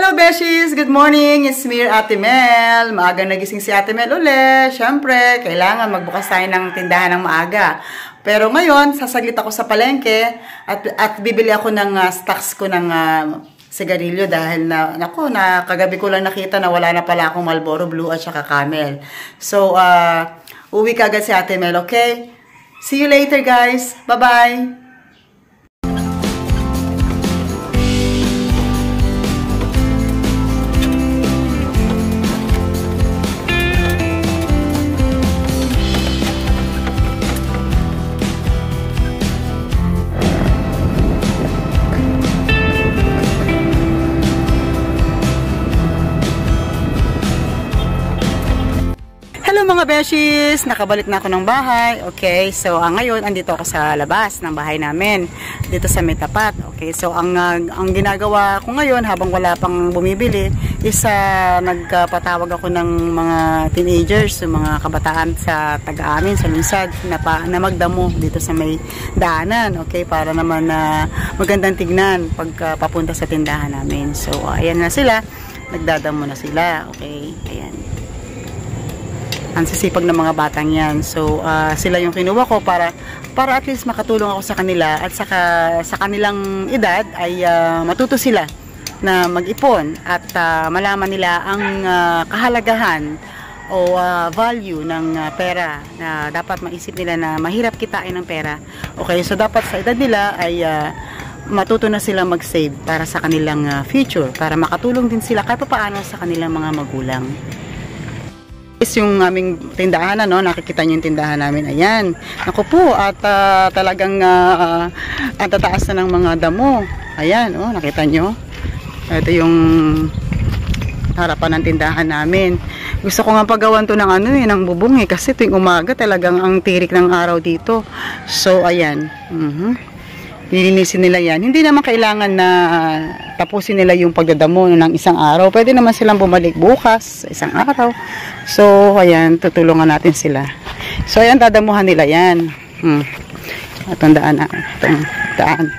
Hello, Beshies! Good morning! It's me, Ate Mel. Maaga nagising si Ate Mel ulit. Siyempre, kailangan magbukas tayo ng tindahan ng maaga. Pero ngayon, sasaglit ako sa palengke at bibili ako ng stocks ko ng sigarilyo dahil kagabi ko lang nakita na wala na pala akong Marlboro Blue at saka Camel. So, uwi ka agad si Ate Mel, okay? See you later, guys! Bye-bye! Hello mga Beshies! Nakabalik na ako ng bahay. Okay, so ngayon andito ako sa labas ng bahay namin. Dito sa may tapat. Okay, so ang ginagawa ko ngayon habang wala pang bumibili is nagpatawag ako ng mga teenagers, mga kabataan sa taga-amin, sa Lunsad na magdamo dito sa may daanan. Okay, para naman magandang tignan pag papunta sa tindahan namin. So ayan na sila. Nagdadamo na sila. Okay, ayan. Ang sisipag ng mga batang yan. So, sila yung kinuha ko para at least makatulong ako sa kanila at sa kanilang edad ay matuto sila na mag-ipon at malaman nila ang kahalagahan o value ng pera na dapat maisip nila na mahirap kitain ng pera. Okay, so dapat sa edad nila ay matuto na sila mag-save para sa kanilang future, para makatulong din sila kahit paano sa kanilang mga magulang. Yung aming tindahan, nakikita nyo yung tindahan namin, ayan, naku po, at talagang ang tataas na ng mga damo, ayan, nakita nyo, ito yung harapan ng tindahan namin. Gusto ko nga pagawan to ng ng bubong kasi tuwing umaga talagang ang tirik ng araw dito. So ayan, nilinisin nila yan. Hindi naman kailangan na tapusin nila yung pagdadamo ng isang araw. Pwede naman silang bumalik bukas, isang araw. So, ayan, tutulungan natin sila. So, ayan, dadamuhan nila yan. Itong daan.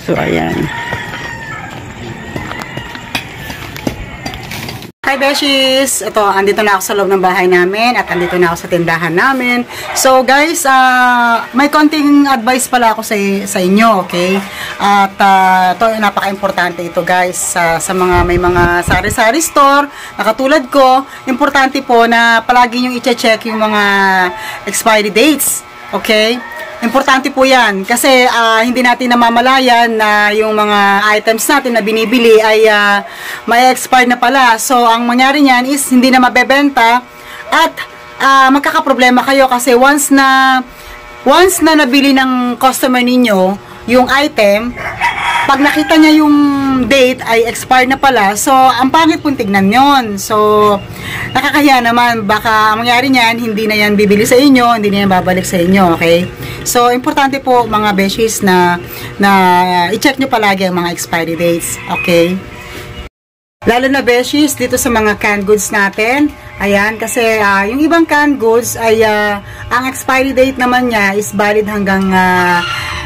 So, ayan. Hi Beshies! Ito, andito na ako sa loob ng bahay namin at andito na ako sa tindahan namin. So guys, may konting advice pala ako sa inyo, okay? At ito, napaka-importante ito guys sa mga may mga sari-sari store na katulad ko. Importante po na palagi nyo i-check yung mga expiry dates, okay? Importante po yan kasi hindi natin namamalayan na yung mga items natin na binibili ay may expire na pala. So, ang mangyari niyan is hindi na mabebenta at magkakaproblema kayo kasi once na nabili ng customer ninyo yung item, pag nakita niya yung date ay expired na pala, so ang pangit pong tignan yon. So nakakahiya naman, baka ang mangyari niyan hindi na yan bibili sa inyo, hindi na yan babalik sa inyo, okay? So importante po mga beshies na i-check nyo palagi ang mga expiry dates, okay? Lalo na beshies dito sa mga canned goods natin. Ayan, kasi yung ibang canned goods ay ang expiry date naman niya is valid hanggang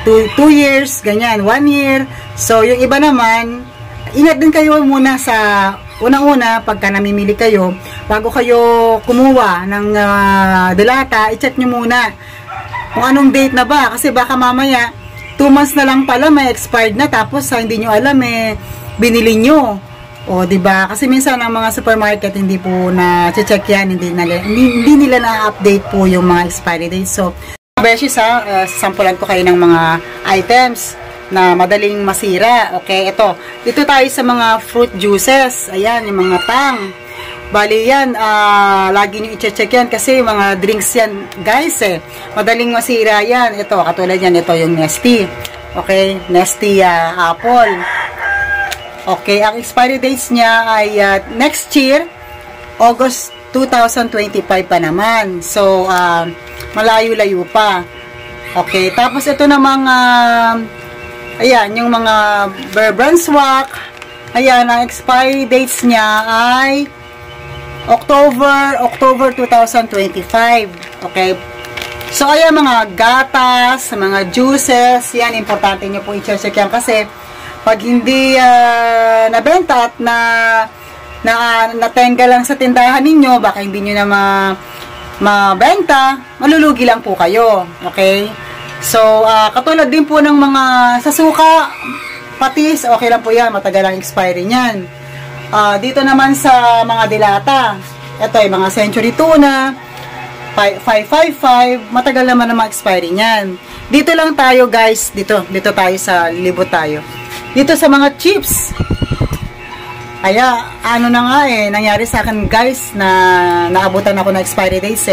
2 years, ganyan, 1 year. So, yung iba naman, ingat din kayo muna sa unang-una, pagka namimili kayo, bago kayo kumuha ng delata, i-check nyo muna kung anong date na ba. Kasi baka mamaya, 2 months na lang pala, may expired na, tapos hindi nyo alam, binili nyo. O, diba? Kasi minsan ang mga supermarket hindi po na-check yan, hindi nila na-update po yung mga expiry dates. So, Beshies sasampulan ko kayo ng mga items na madaling masira. Okay, dito tayo sa mga fruit juices. Ayan, yung mga tang. Bali yan, lagi nyo i-check yan kasi yung mga drinks yan, guys, madaling masira yan. Ito, katulad yan, ito yung Nestea. Okay, Nestea apple. Okay, ang expiry dates niya ay next year, August 2025 pa naman. So, malayo-layo pa. Okay, tapos ito namang, ayan, yung mga Bear Brand Swak. Ayan, ang expiry dates niya ay October 2025. Okay, so ayan, mga gatas, mga juices, yan, importante nyo po i-check yan kasi Pag hindi nabenta at natenga lang sa tindahan ninyo, baka hindi nyo na mabenta, malulugi lang po kayo. Okay? So, katulad din po ng mga sasuka, patis, okay lang po yan, matagal ang expiry niyan. Dito naman sa mga dilata, ito ay mga century tuna, 555, matagal naman ang expiry niyan. Dito lang tayo guys, dito tayo sa libot tayo. Dito sa mga chips, ano na nga nangyari sa akin guys, na naabutan ako na expiry days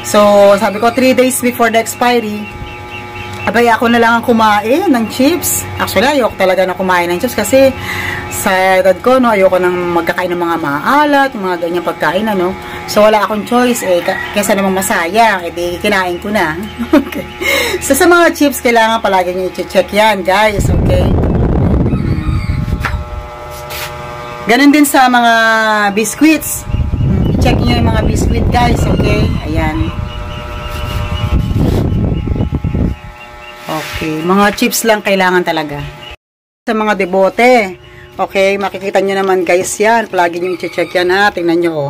So, sabi ko 3 days before the expiry, abay ako na lang ang kumain ng chips. Actually, ayoko talaga na kumain ng chips kasi sa edad ko, no, ayoko nang magkakain ng mga maalat, mga ganyang pagkain, ano. So, wala akong choice, kesa namang masaya, di kinain ko na. Okay. So, sa mga chips, kailangan palagi nyo i-check yan, guys, okay? Ganun din sa mga biscuits. I-check nyo yung mga biscuit, guys, okay? Ayan. Okay, mga chips lang kailangan talaga. Sa mga debote, okay, makikita nyo naman guys yan. Palagi nyo i-check yan ha. Tingnan nyo,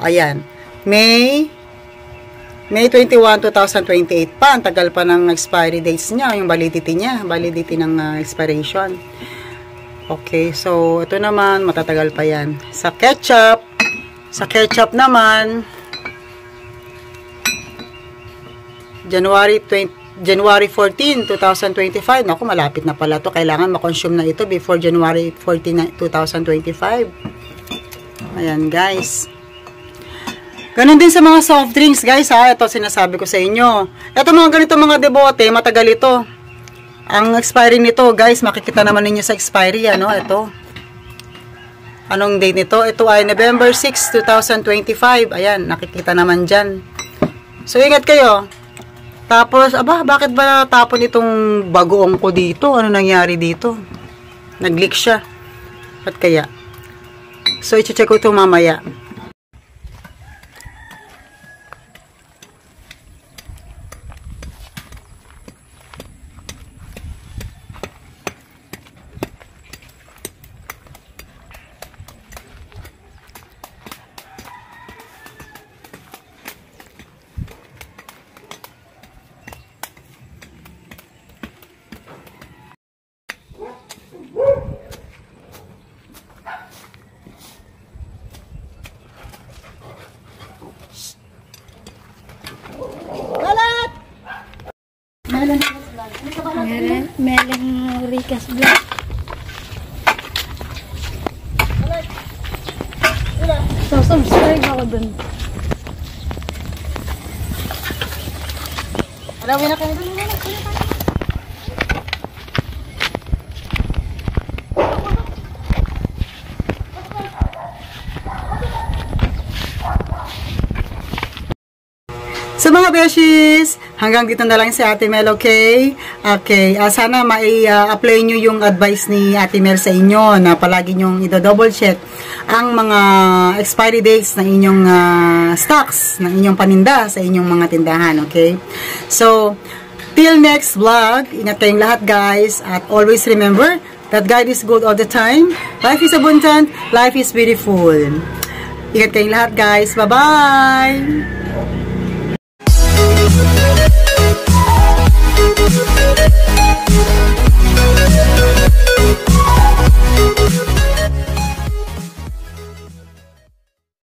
ayan. May 21, 2028 pa. Ang tagal pa ng expiry dates niya, yung validity niya. Validity ng expiration. Okay, so ito naman, matatagal pa yan. Sa ketchup naman, January 14, 2025. Naku, malapit na pala to. Kailangan makonsume na ito before January 14, 2025. Ayan, guys. Ganun din sa mga soft drinks, guys, ha. Ito, sinasabi ko sa inyo. Ito, mga ganito, mga debote, matagal ito. Ang expiry nito, guys, makikita naman ninyo sa expiry, ano, ito. Anong date nito? Ito ay November 6, 2025. Ayan, nakikita naman dyan. So, ingat kayo. Tapos, bakit ba natapon itong bagoong ko dito? Ano nangyari dito? Nag-leak siya. Ba't kaya? So, i-check ko ito mamaya. Meleng Ricas Vlog. So, subscribe ako dun. Alawin na kayo. So mga beshies, hanggang dito na lang si Ate Mel, okay? Okay, sana apply nyo yung advice ni Ate Mel sa inyo na palagi nyong i-double check ang mga expiry dates ng inyong stocks, ng inyong paninda sa inyong mga tindahan, okay? So, till next vlog, ingat kayong lahat guys, at always remember that God is good all the time. Life is abundant, life is beautiful. Ingat kayong lahat guys, bye-bye!